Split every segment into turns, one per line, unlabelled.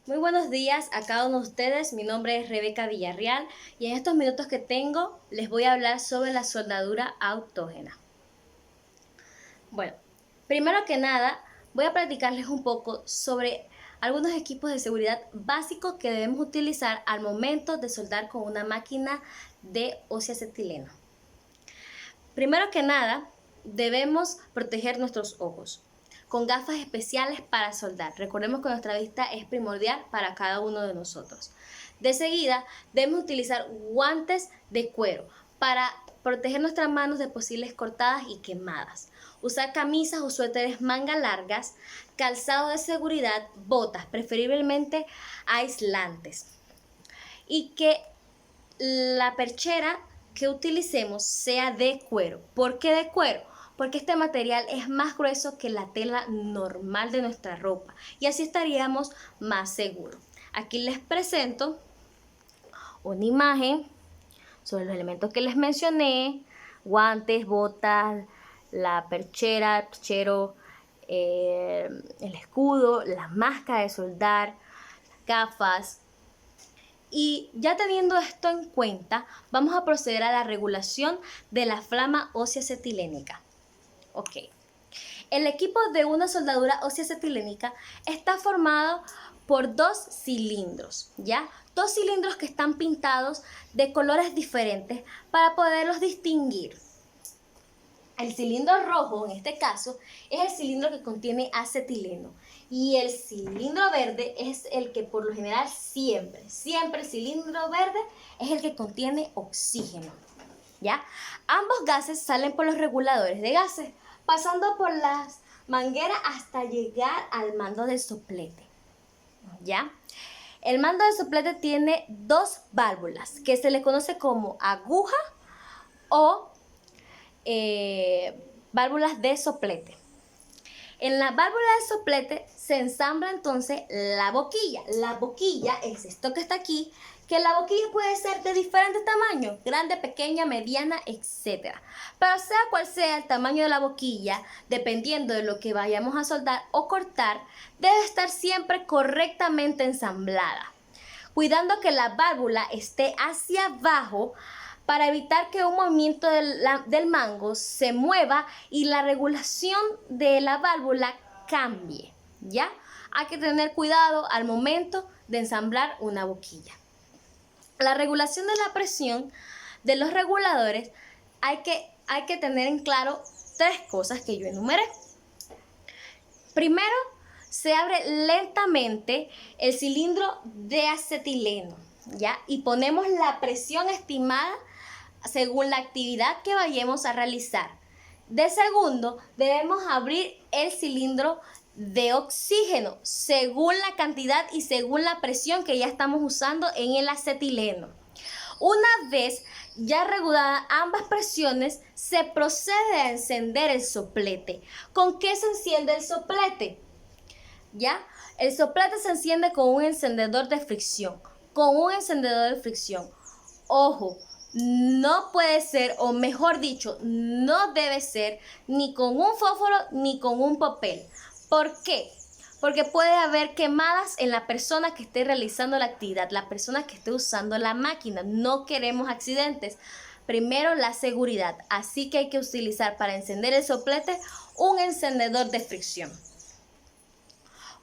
Muy buenos días a cada uno de ustedes. Mi nombre es Rebeca Villarreal y en estos minutos que tengo les voy a hablar sobre la soldadura autógena. Bueno, primero que nada voy a platicarles un poco sobre algunos equipos de seguridad básicos que debemos utilizar al momento de soldar con una máquina de oxiacetileno. Primero que nada, debemos proteger nuestros ojos con gafas especiales para soldar. Recordemos que nuestra vista es primordial para cada uno de nosotros. De seguida, debemos utilizar guantes de cuero para proteger nuestras manos de posibles cortadas y quemadas. Usar camisas o suéteres manga largas, calzado de seguridad, botas, preferiblemente aislantes. Y que la perchera que utilicemos sea de cuero. ¿Por qué de cuero? Porque este material es más grueso que la tela normal de nuestra ropa y así estaríamos más seguros. Aquí les presento una imagen sobre los elementos que les mencioné: guantes, botas, la perchera, el perchero, el escudo, la máscara de soldar, gafas. Y ya teniendo esto en cuenta, vamos a proceder a la regulación de la flama ósea-acetilénica. Ok. El equipo de una soldadura ósea-acetilénica está formado por dos cilindros, ¿ya? Dos cilindros que están pintados de colores diferentes para poderlos distinguir. El cilindro rojo, en este caso, es el cilindro que contiene acetileno y el cilindro verde es el que por lo general siempre el cilindro verde es el que contiene oxígeno, ¿ya? Ambos gases salen por los reguladores de gases, pasando por las mangueras hasta llegar al mando del soplete, ¿ya? El mando del soplete tiene dos válvulas que se le conoce como aguja o válvulas de soplete. En la válvula de soplete se ensambla entonces la boquilla. La boquilla es esto que está aquí, que la boquilla puede ser de diferentes tamaños: grande, pequeña, mediana, etc. Pero sea cual sea el tamaño de la boquilla, dependiendo de lo que vayamos a soldar o cortar, debe estar siempre correctamente ensamblada, cuidando que la válvula esté hacia abajo para evitar que un movimiento del mango se mueva y la regulación de la válvula cambie, ¿ya? Hay que tener cuidado al momento de ensamblar una boquilla. La regulación de la presión de los reguladores hay que tener en claro tres cosas que yo enumeré. Primero, se abre lentamente el cilindro de acetileno, ¿ya? Y ponemos la presión estimada según la actividad que vayamos a realizar. De segundo, debemos abrir el cilindro de oxígeno según la cantidad y según la presión que ya estamos usando en el acetileno. Una vez ya reguladas ambas presiones, se procede a encender el soplete. ¿Con qué se enciende el soplete? ¿Ya? El soplete se enciende con un encendedor de fricción. Ojo, no puede ser, o mejor dicho, no debe ser ni con un fósforo ni con un papel. ¿Por qué? Porque puede haber quemadas en la persona que esté realizando la actividad, la persona que esté usando la máquina. No queremos accidentes. Primero, la seguridad. Así que hay que utilizar para encender el soplete un encendedor de fricción.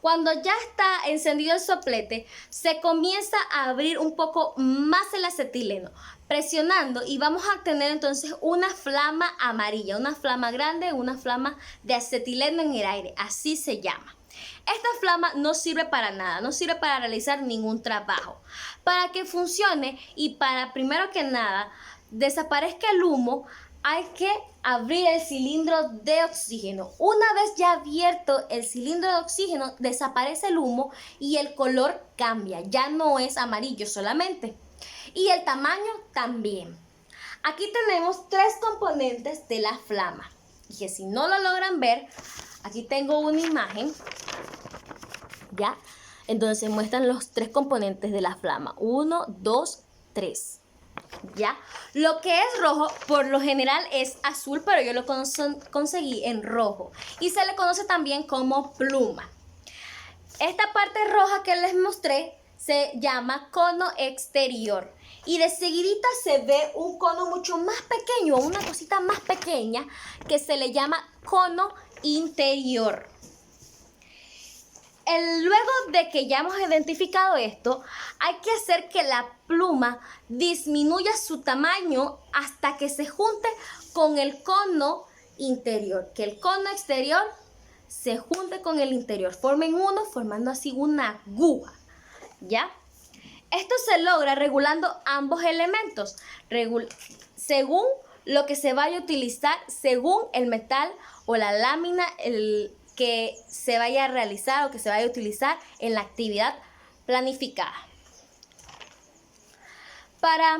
Cuando ya está encendido el soplete, se comienza a abrir un poco más el acetileno, presionando, y vamos a tener entonces una flama amarilla, una flama grande, una flama de acetileno en el aire, así se llama. Esta flama no sirve para nada, no sirve para realizar ningún trabajo. Para que funcione y para, primero que nada, desaparezca el humo, hay que abrir el cilindro de oxígeno. Una vez ya abierto el cilindro de oxígeno, desaparece el humo y el color cambia. Ya no es amarillo solamente. Y el tamaño también. Aquí tenemos tres componentes de la flama. Y que si no lo logran ver, aquí tengo una imagen, ¿ya? Entonces muestran los tres componentes de la flama. 1, 2, 3. ¿Ya? Lo que es rojo por lo general es azul, pero yo lo conseguí en rojo y se le conoce también como pluma. Esta parte roja que les mostré se llama cono exterior. Y de seguidita se ve un cono mucho más pequeño, una cosita más pequeña que se le llama cono interior. Luego de que ya hemos identificado esto, hay que hacer que la pluma disminuya su tamaño hasta que se junte con el cono interior, que el cono exterior se junte con el interior, formen uno, formando así una aguja, ¿ya? Esto se logra regulando ambos elementos, según lo que se vaya a utilizar, según el metal o la lámina que se vaya a realizar o que se vaya a utilizar en la actividad planificada. Para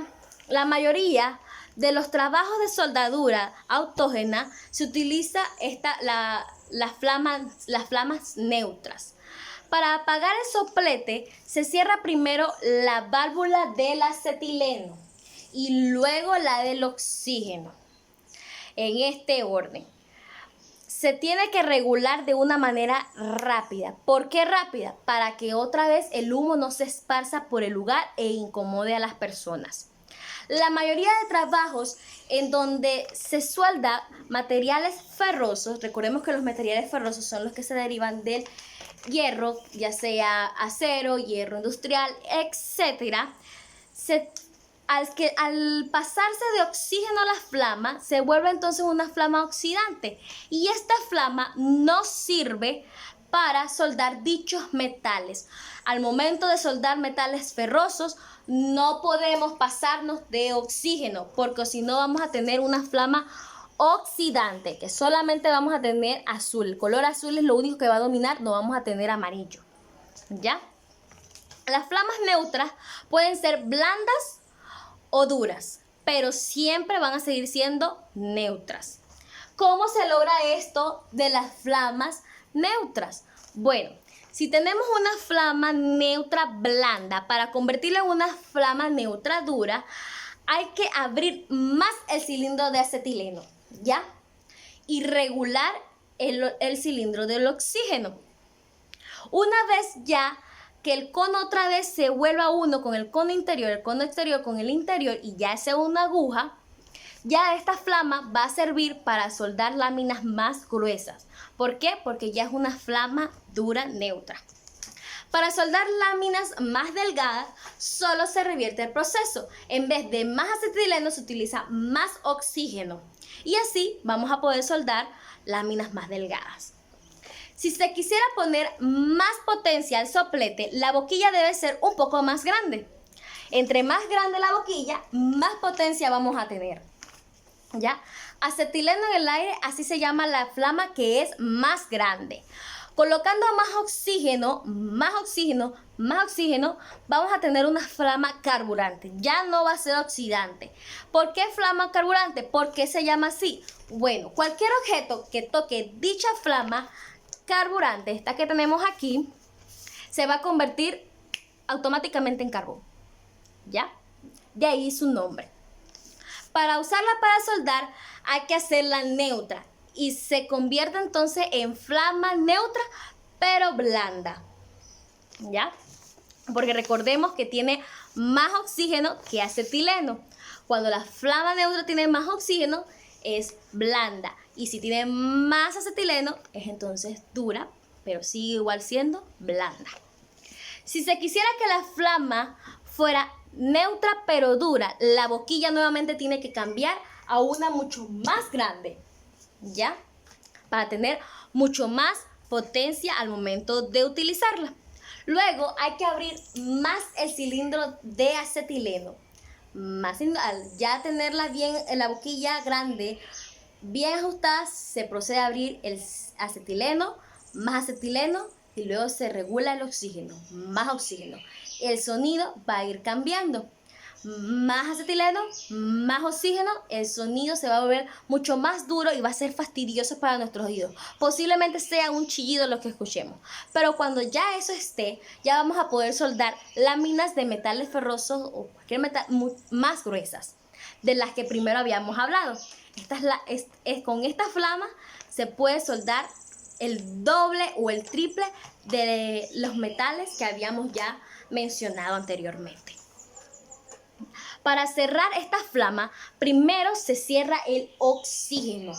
la mayoría de los trabajos de soldadura autógena se utiliza las flamas neutras. Para apagar el soplete se cierra primero la válvula del acetileno y luego la del oxígeno, en este orden. Se tiene que regular de una manera rápida. ¿Por qué rápida? Para que otra vez el humo no se esparza por el lugar e incomode a las personas. La mayoría de trabajos en donde se suelda materiales ferrosos, recordemos que los materiales ferrosos son los que se derivan del hierro, ya sea acero, hierro industrial, etcétera. Al pasarse de oxígeno a la flama, se vuelve entonces una flama oxidante y esta flama no sirve para soldar dichos metales. Al momento de soldar metales ferrosos, no podemos pasarnos de oxígeno porque si no vamos a tener una flama oxidante, que solamente vamos a tener azul. El color azul es lo único que va a dominar, no vamos a tener amarillo, ¿ya? Las flamas neutras pueden ser blandas o duras, pero siempre van a seguir siendo neutras. ¿Cómo se logra esto de las flamas neutras? Bueno, si tenemos una flama neutra blanda, para convertirla en una flama neutra dura, hay que abrir más el cilindro de acetileno, ¿ya? Y regular el cilindro del oxígeno. Una vez ya que el cono otra vez se vuelva uno con el cono interior, el cono exterior con el interior y ya sea una aguja, ya esta flama va a servir para soldar láminas más gruesas. ¿Por qué? Porque ya es una flama dura neutra. Para soldar láminas más delgadas, solo se revierte el proceso. En vez de más acetileno, se utiliza más oxígeno. Y así vamos a poder soldar láminas más delgadas. Si se quisiera poner más potencia al soplete, la boquilla debe ser un poco más grande. Entre más grande la boquilla, más potencia vamos a tener, ¿ya? Acetileno en el aire, así se llama la flama que es más grande. Colocando más oxígeno, vamos a tener una flama carburante. Ya no va a ser oxidante. ¿Por qué flama carburante? ¿Por qué se llama así? Bueno, cualquier objeto que toque dicha flama carburante, esta que tenemos aquí, se va a convertir automáticamente en carbón, ¿ya? De ahí su nombre. Para usarla para soldar hay que hacerla neutra y se convierte entonces en flama neutra pero blanda, ¿ya? Porque recordemos que tiene más oxígeno que acetileno. Cuando la flama neutra tiene más oxígeno es blanda y si tiene más acetileno es entonces dura, pero sigue igual siendo blanda. Si se quisiera que la flama fuera neutra pero dura, la boquilla nuevamente tiene que cambiar a una mucho más grande, ¿ya? Para tener mucho más potencia al momento de utilizarla. Luego hay que abrir más el cilindro de acetileno. Al ya tenerla bien en la boquilla grande, bien ajustada, se procede a abrir el acetileno, más acetileno y luego se regula el oxígeno, más oxígeno. El sonido va a ir cambiando. Más acetileno, más oxígeno, el sonido se va a volver mucho más duro y va a ser fastidioso para nuestros oídos. Posiblemente sea un chillido lo que escuchemos, pero cuando ya eso esté, ya vamos a poder soldar láminas de metales ferrosos o cualquier metal más gruesas, de las que primero habíamos hablado. Con esta flama se puede soldar el doble o el triple de los metales que habíamos ya mencionado anteriormente. Para cerrar esta flama, primero se cierra el oxígeno.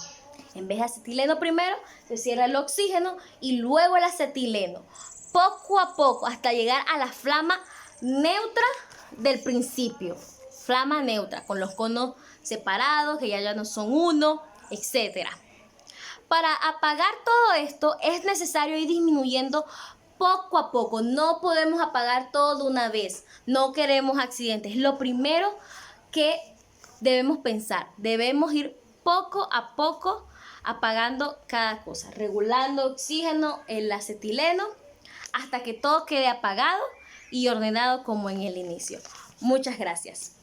En vez de acetileno primero, se cierra el oxígeno y luego el acetileno. Poco a poco hasta llegar a la flama neutra del principio. Flama neutra, con los conos separados, que ya no son uno, etc. Para apagar todo esto es necesario ir disminuyendo poco a poco. No podemos apagar todo de una vez. No queremos accidentes. Lo primero que debemos pensar, debemos ir poco a poco apagando cada cosa, regulando oxígeno, el acetileno, hasta que todo quede apagado y ordenado como en el inicio. Muchas gracias.